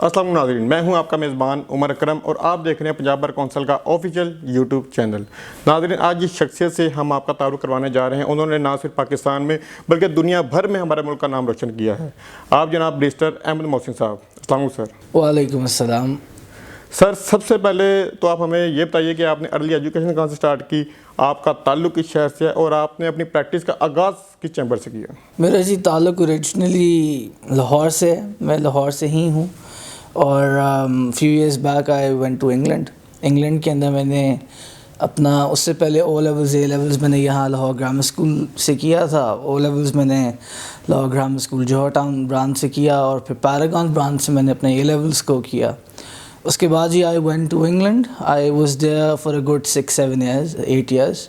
السلام علیکم ناظرین، میں ہوں آپ کا میزبان عمر اکرم اور آپ دیکھ رہے ہیں پنجاب بار کونسل کا آفیشیل یوٹیوب چینل۔ ناظرین، آج جس شخصیت سے ہم آپ کا تعارف کروانے جا رہے ہیں، انہوں نے نہ صرف پاکستان میں بلکہ دنیا بھر میں ہمارے ملک کا نام روشن کیا ہے۔ آپ جناب بیرسٹر احمد محسن صاحب، السلام علیکم سر۔ وعلیکم السلام سر، سب سے پہلے تو آپ ہمیں یہ بتائیے کہ آپ نے ارلی ایجوکیشن کہاں سے سٹارٹ کی، آپ کا تعلق کس شہر سے ہے اور آپ نے اپنی پریکٹس کا آغاز کس چیمبر سے کیا؟ میرا تعلق اوریجنلی لاہور سے ہے، میں لاہور سے ہی ہوں، اور few years back I went to England کے اندر میں نے اپنا اس سے پہلے او لیولز اے لیولز میں نے یہاں لاہور گرامر اسکول سے کیا تھا۔ او لیولز میں نے لاہور گرامر اسکول جوہر ٹاؤن برانچ سے کیا، اور پھر پیراگون برانچ سے میں نے اپنے اے لیولز کو کیا۔ اس کے بعد I went to England, I was there for a good 8 years.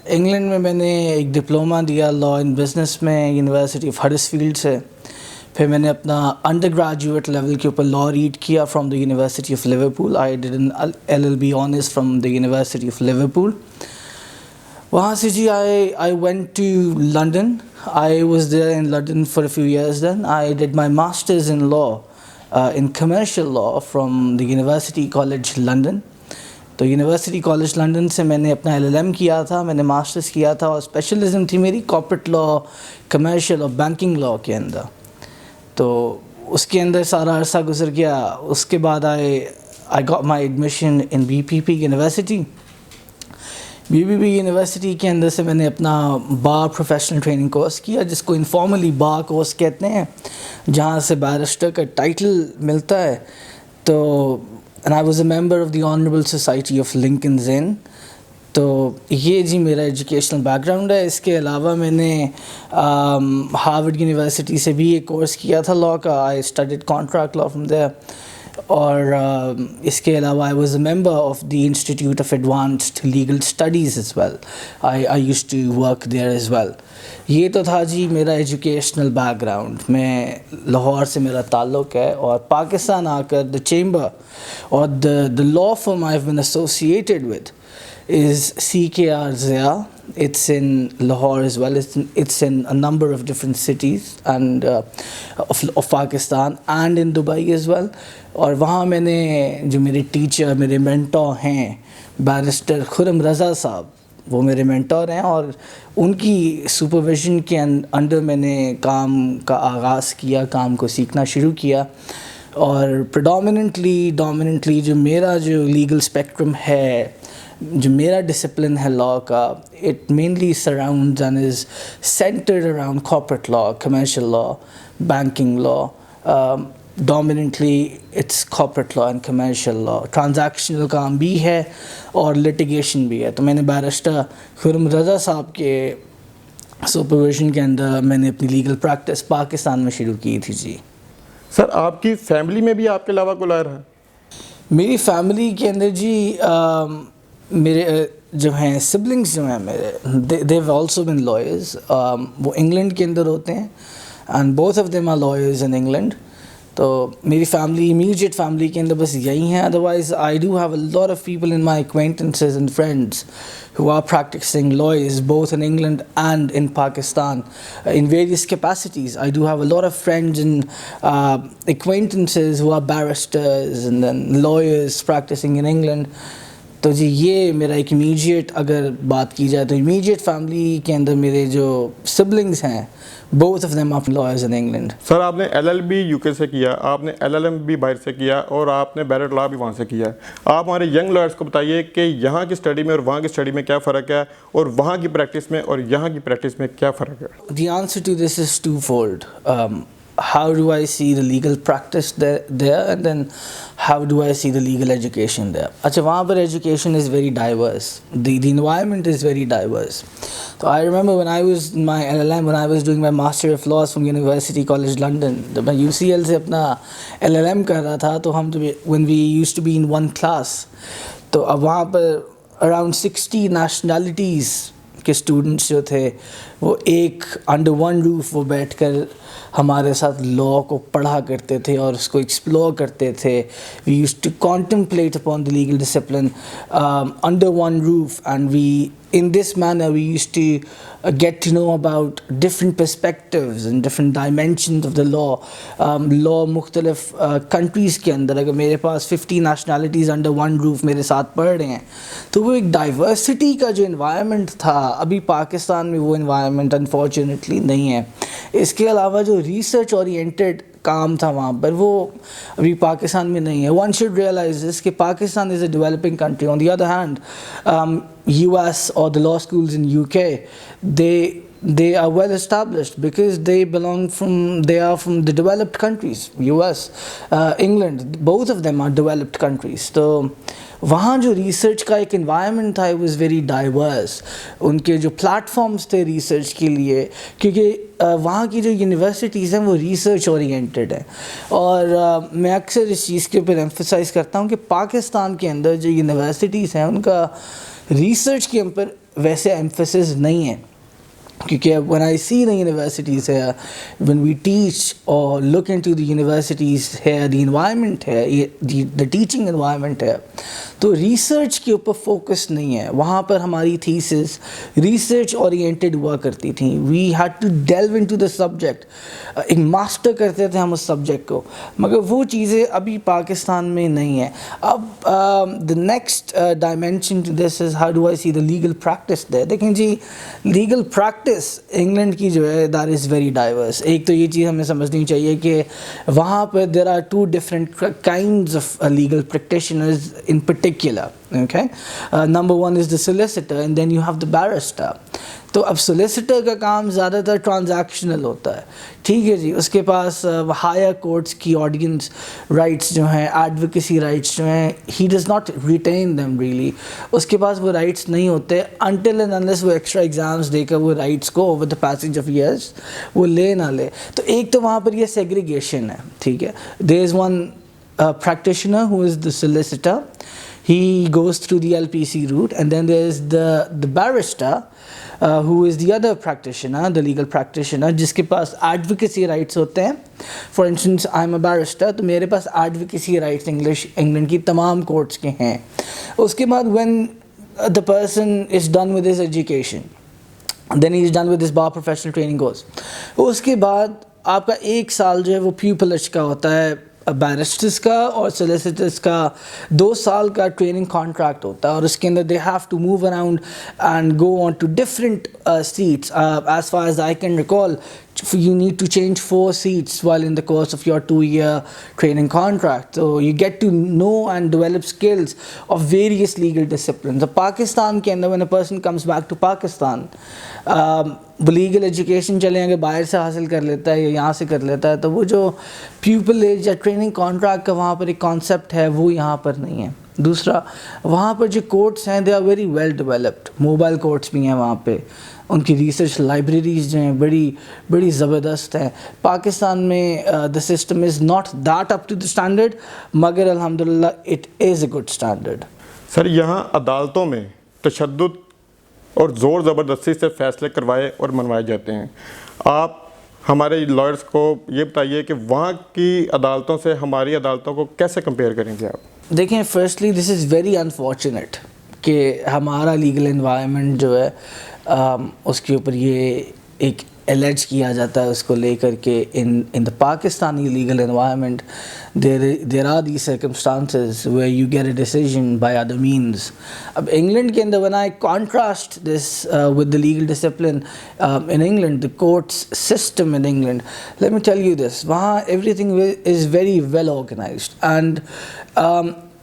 England میں نے ایک ڈپلومہ دیا لا ان بزنس میں یونیورسٹی آف ہڈرسفیلڈ سے۔ پھر میں نے اپنا انڈر گریجویٹ لیول کے اوپر لا ریڈ کیا from the university of Liverpool. I did an LLB honours from the university of Liverpool. وہاں سے I went to London. I was there in London for a few years then. I did my masters in law in commercial law from the University College London۔ تو university college London سے میں نے اپنا LLM کیا تھا، میں نے masters کیا تھا، اور اسپیشلزم تھی میری کارپوریٹ لا، کمرشل اور بینکنگ لا کے اندر۔ تو اس کے اندر سارا عرصہ گزر گیا۔ اس کے بعد I got my admission in BPP university. BPP university کے اندر سے میں نے اپنا بار پروفیشنل ٹریننگ کورس کیا، جس کو انفارملی بار کورس کہتے ہیں، جہاں سے بیرسٹر کا ٹائٹل ملتا ہے۔ تو and I was a member of the honourable society of Lincoln's Inn. تو یہ میرا ایجوکیشنل بیک گراؤنڈ ہے۔ اس کے علاوہ میں نے ہارورڈ یونیورسٹی سے بھی ایک کورس کیا تھا لا کا۔ I studied contract law from there. اور اس کے علاوہ I was a member of the institute of advanced legal studies as well. I use to work there as well. یہ تو تھا میرا ایجوکیشنل بیک گراؤنڈ۔ میں لاہور سے میرا تعلق ہے، اور پاکستان آ کر دا چیمبر اور the law firm I have been associated with is CKR Zia. It's in Lahore as well. It's in a number of different cities and of Pakistan and in Dubai as well. اور وہاں میں نے جو میرے teacher, میرے mentor ہیں barrister خرم رضا صاحب، وہ میرے مینٹور ہیں، اور ان کی سپرویژن کے انڈر میں نے کام کا آغاز کیا، کام کو سیکھنا شروع کیا۔ اور ڈومیننٹلی جو میرا لیگل اسپیکٹرم ہے، جو میرا ڈسپلن ہے لا کا، it mainly surrounds and is centred around corporate law, commercial law, banking law. Dominantly it's corporate law and commercial law. Transactional کام بھی ہے اور لٹیگیشن بھی ہے۔ تو میں نے بیرسٹر خرم رضا صاحب کے سپرویژن کے اندر میں نے اپنی لیگل پریکٹس پاکستان میں شروع کی تھی۔ جی سر، آپ کی فیملی میں بھی آپ کے علاوہ کوئی لائر ہے؟ میری فیملی کے اندر میرے جو ہیں سبلنگس جو ہیں میرے، they have also been lawyers. وہ انگلینڈ کے اندر ہوتے ہیں، and both of them are lawyers in England. تو میری فیملی، امیڈیٹ فیملی کے اندر بس یہی ہیں۔ Otherwise I do have a lot of people in my acquaintances and friends who are practicing lawyers both in England and in Pakistan in various capacities. I do have a lot of friends and acquaintances who are barristers and then lawyers practicing in England. تو یہ میرا ایک immediate اگر بات کی جائے تو immediate family کے اندر میرے جو سبلنگس ہیں، both of them are lawyers in England. سر، آپ نے LLB UK سے کیا، آپ نے LLM بھی باہر سے کیا، اور آپ نے بیرٹ لا بھی وہاں سے کیا ہے۔ آپ ہمارے ینگ لائرس کو بتائیے کہ یہاں کی اسٹڈی میں اور وہاں کی اسٹڈی میں کیا فرق ہے، اور وہاں کی پریکٹس میں اور یہاں کی پریکٹس میں کیا فرق ہے؟ The answer to this is twofold. How do I see the legal practice there, and then how do I see the legal education there? اچھا، وہاں پر education is very diverse. The environment is very diverse. So I remember when I was in my LLM, when I was doing my Master of Laws from University College London, جب میں UCL سے اپنا LLM کر رہا تھا، تو ہم when we used to be in one class، تو اب وہاں پر around 60 nationalities کے اسٹوڈنٹس جو تھے، وہ ایک انڈر ون روف وہ بیٹھ کر ہمارے ساتھ لاء کو پڑھا کرتے تھے اور اس کو ایکسپلور کرتے تھے. We used to contemplate upon the legal discipline under one roof, and in this manner we used to get to know about different perspectives and different dimensions of the law. Law مختلف countries کے اندر, اگر میرے پاس 50 nationalities under one roof میرے ساتھ پڑھ رہے ہیں تو وہ ایک ڈائیورسٹی کا جو انوائرمنٹ تھا, ابھی پاکستان میں وہ انوائرمنٹ انفارچونیٹلی نہیں ہے. اس کے علاوہ جو ریسرچ اورینٹیڈ کام تھا وہاں پر, وہ ابھی پاکستان میں نہیں ہے. ون شوڈ ریئلائز دس کہ Pakistan is a developing country. On the other hand US or the law schools in UK, they are well established because they are from the developed countries. US, England, both of them are developed countries. تو وہاں جو research کا ایک environment تھا, it was very diverse. ان کے جو plate forms تھے research کے لیے, کیونکہ وہاں کی جو یونیورسٹیز ہیں وہ ریسرچ اورینٹیڈ ہیں. اور میں اکثر اس چیز کے اوپر ایمفسائز کرتا ہوں کہ پاکستان کے اندر جو یونیورسٹیز ہیں ان کا ریسرچ کے اوپر ویسے ایمفسس نہیں ہے. کیونکہ when I see the universities here, when we teach or look into the universities here, the environment here, the teaching environment here, تو ریسرچ کے اوپر فوکس نہیں ہے. وہاں پر ہماری تھیسس ریسرچ اورینٹیڈ ہوا کرتی تھیں. We had to delve into the subject, ایک ماسٹر کرتے تھے ہم اس سبجیکٹ کو, مگر وہ چیزیں ابھی پاکستان میں نہیں ہیں. اب the next dimension to this is how do I see the legal practice there. دیکھیں جی, لیگل پریکٹس انگلینڈ کی جو ہے دیٹ از ویری ڈائیورس. ایک تو یہ چیز ہمیں سمجھنی چاہیے کہ وہاں پر there are 2 different kinds of legal practitioners in particular. Okay, number 1 is the solicitor and then you have the barrister. تو اب سولیسیٹر کا کام زیادہ تر ٹرانزیکشنل ہوتا ہے, ٹھیک ہے جی. اس کے پاس ہائر کورٹس کی آڈینس رائٹس جو ہیں, ایڈوکیسی رائٹس جو ہیں, he does not retain them really. اس کے پاس وہ رائٹس نہیں ہوتے انٹل اینڈ انلیس وہ ایکسٹرا ایگزامس دے کر وہ رائٹس کو over the passage of years وہ لے نہ لے. تو ایک تو وہاں پر یہ سیگریگیشن ہے, ٹھیک ہے. There is one practitioner who is the solicitor. He goes through the LPC route, and then there is the barrister who is the other practitioner, the legal practitioner, جس کے پاس ایڈوکیسی رائٹس ہوتے ہیں. For instance I am a barrister, تو میرے پاس advocacy rights England کی تمام courts کے ہیں. اس کے بعد when the person is done with his education, then he is done with his bar professional training course, اس کے بعد آپ کا 1 سال جو ہے وہ پیپلج کا ہوتا ہے, بیرسٹرس کا اور سولیسیٹرس کا 2 سال کا ٹریننگ کانٹریکٹ ہوتا ہے. اور اس کے اندر they have to move around and go on to different seats. As far as I can recall, you need to change 4 seats while in the course of your 2-year training contract. So you get to know and develop skills of various legal disciplines. So Pakistan کے اندر when a person comes back to Pakistan, legal education چلیں اگر باہر سے حاصل کر لیتا ہے یا یہاں سے کر لیتا ہے, تو وہ جو پیپلیج یا ٹریننگ کانٹریکٹ کا وہاں پر ایک کانسیپٹ ہے وہ یہاں پر نہیں ہے. دوسرا, وہاں پر جو کورٹس ہیں they are very well developed. Mobile courts بھی ہیں وہاں پہ, ان کی ریسرچ لائبریریز جو ہیں بڑی زبردست ہیں. پاکستان میں the system is not that up to the standard, مگر الحمدللہ it is a good standard. Sir, یہاں عدالتوں میں تشدد اور زور زبردستی سے فیصلے کروائے اور منوائے جاتے ہیں. آپ ہمارے لائرس کو یہ بتائیے کہ وہاں کی عدالتوں سے ہماری عدالتوں کو کیسے کمپیئر کریں گے آپ؟ دیکھیں, firstly this is very unfortunate کہ ہمارا لیگل انوائرمنٹ جو ہے اس کے اوپر یہ ایک الرج کیا جاتا ہے اس کو لے کر کے in the Pakistani legal environment there are these circumstances where you get a decision by other means. اب انگلینڈ کے اندر when I contrast this with the legal discipline in England, the courts system in England, let me tell you this, وہاں everything is very well organized, and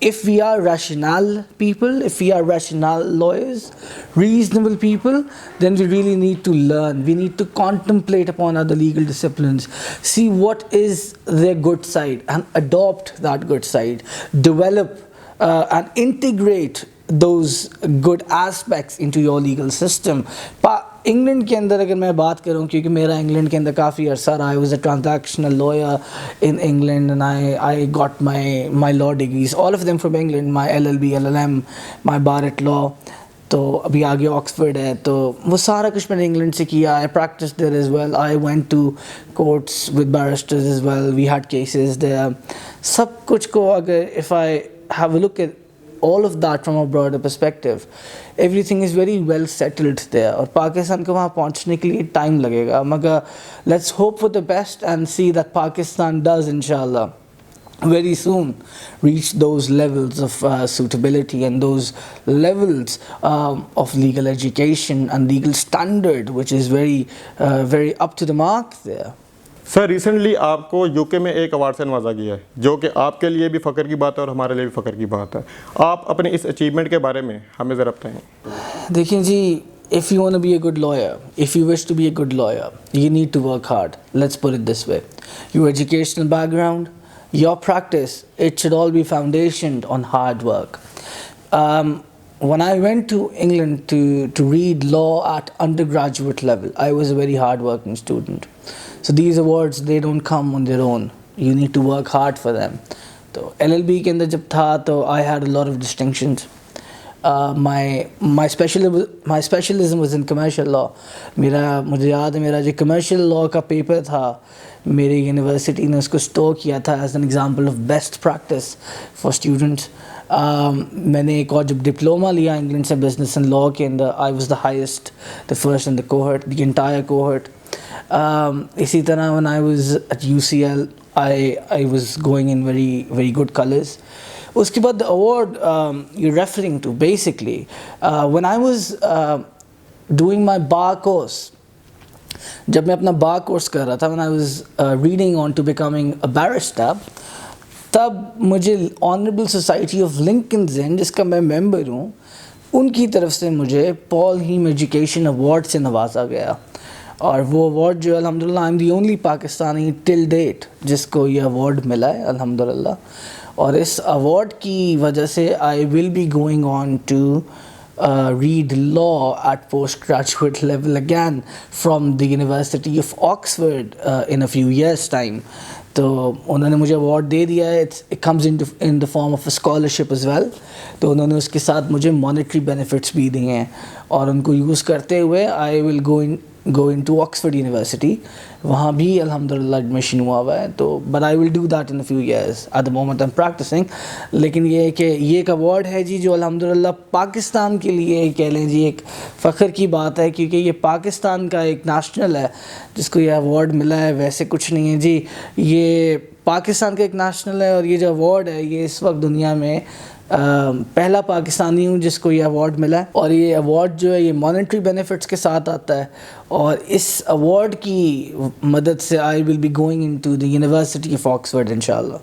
if we are rational people, if we are rational lawyers, reasonable people, then we really need to learn. We need to contemplate upon other legal disciplines, see what is their good side and adopt that good side, develop and integrate those good aspects into your legal system. England کے اندر اگر میں بات کروں, کیونکہ میرا England کے اندر کافی عرصہ رہا, I was a transactional lawyer in England and I got my law degrees, all of them from England, my LLB, LLM, my bar at law. تو ابھی آگے آکسفورڈ ہے, تو وہ سارا کچھ میں نے انگلینڈ سے کیا. I practice there as well, I went to courts with barristers as well, we had cases there. سب کچھ کو اگر if I have a look at all of that from a broader perspective, everything is very well settled there. اور پاکستان کو وہاں پہنچنے کے لیے ٹائم لگے گا, مگر let's hope for the best and see that Pakistan does inshallah very soon reach those levels of suitability and those levels of legal education and legal standard which is very up to the mark there. Sir recently آپ کو you کے میں ایک award سے نوازا گیا ہے, جو کہ آپ کے لیے بھی فخر کی بات ہے اور ہمارے لیے بھی فخر کی بات ہے. آپ اپنے اس اچیومنٹ کے بارے میں ہمیں ذرا بتائیں. دیکھیں جی, if you want to be a good lawyer, if you wish to be a good lawyer, you need to work hard. Let's put it this way. Your educational background, your practice, it should all be foundationed on hard work. When I went to England to read law at undergraduate level, I was a very hard-working student. So these awards, they don't come on their own. You need to work hard for them. تو LLB کے اندر جب تھا تو I had a lot of distinctions. My specialism was in commercial law. مجھے یاد ہے میرا جو commercial law کا پیپر تھا, میری یونیورسٹی نے اس کو اسٹور کیا تھا as an example of best practice for students. میں نے ایک اور جب ڈپلوما لیا انگلینڈ سے بزنس اینڈ لاء کے اندر, I was the highest, the first in the cohort, the entire cohort. اسی طرح when I was at UCL, I was going in very good colors. اس کے بعد the award you're referring to, basically when I was doing my bar course, جب میں اپنا بار course کر رہا تھا, when I was reading on to becoming a barrister, تب مجھے آنریبل سوسائٹی آف لنکنز ان, جس کا میں ممبر ہوں, ان کی طرف سے مجھے پال ہیم ایجوکیشن ایوارڈ سے نوازا گیا. اور وہ ایوارڈ جو الحمدللہ I am the only Pakistani till date جس کو یہ ایوارڈ ملا ہے الحمدللہ. اور اس ایوارڈ کی وجہ سے I will be going on to read law at postgraduate level again from the University of Oxford in a few years time. تو انہوں نے مجھے ایوارڈ دے دیا ہے, it comes in the form of a scholarship as well. تو انہوں نے اس کے ساتھ مجھے monetary benefits بھی دیے ہیں, اور ان کو یوز کرتے ہوئے I will go into Oxford University. وہاں بھی الحمدللہ ایڈمیشن ہوا ہوا ہے. تو but I will do that in a few years. At the moment I'm practicing. لیکن یہ کہ یہ ایک ایوارڈ ہے جی جو الحمدللہ پاکستان کے لیے کہہ لیں جی ایک فخر کی بات ہے, کیونکہ یہ پاکستان کا ایک نیشنل ہے جس کو یہ ایوارڈ ملا ہے, ویسے کچھ نہیں ہے جی. یہ پاکستان کا ایک نیشنل ہے, اور یہ جو ایوارڈ ہے یہ اس وقت دنیا میں پہلا پاکستانی ہوں جس کو یہ ایوارڈ ملا ہے. اور یہ ایوارڈ جو ہے یہ مانیٹری بینیفٹس کے ساتھ آتا ہے, اور اس ایوارڈ کی مدد سے I will be going into the university of Oxford انشاءاللہ.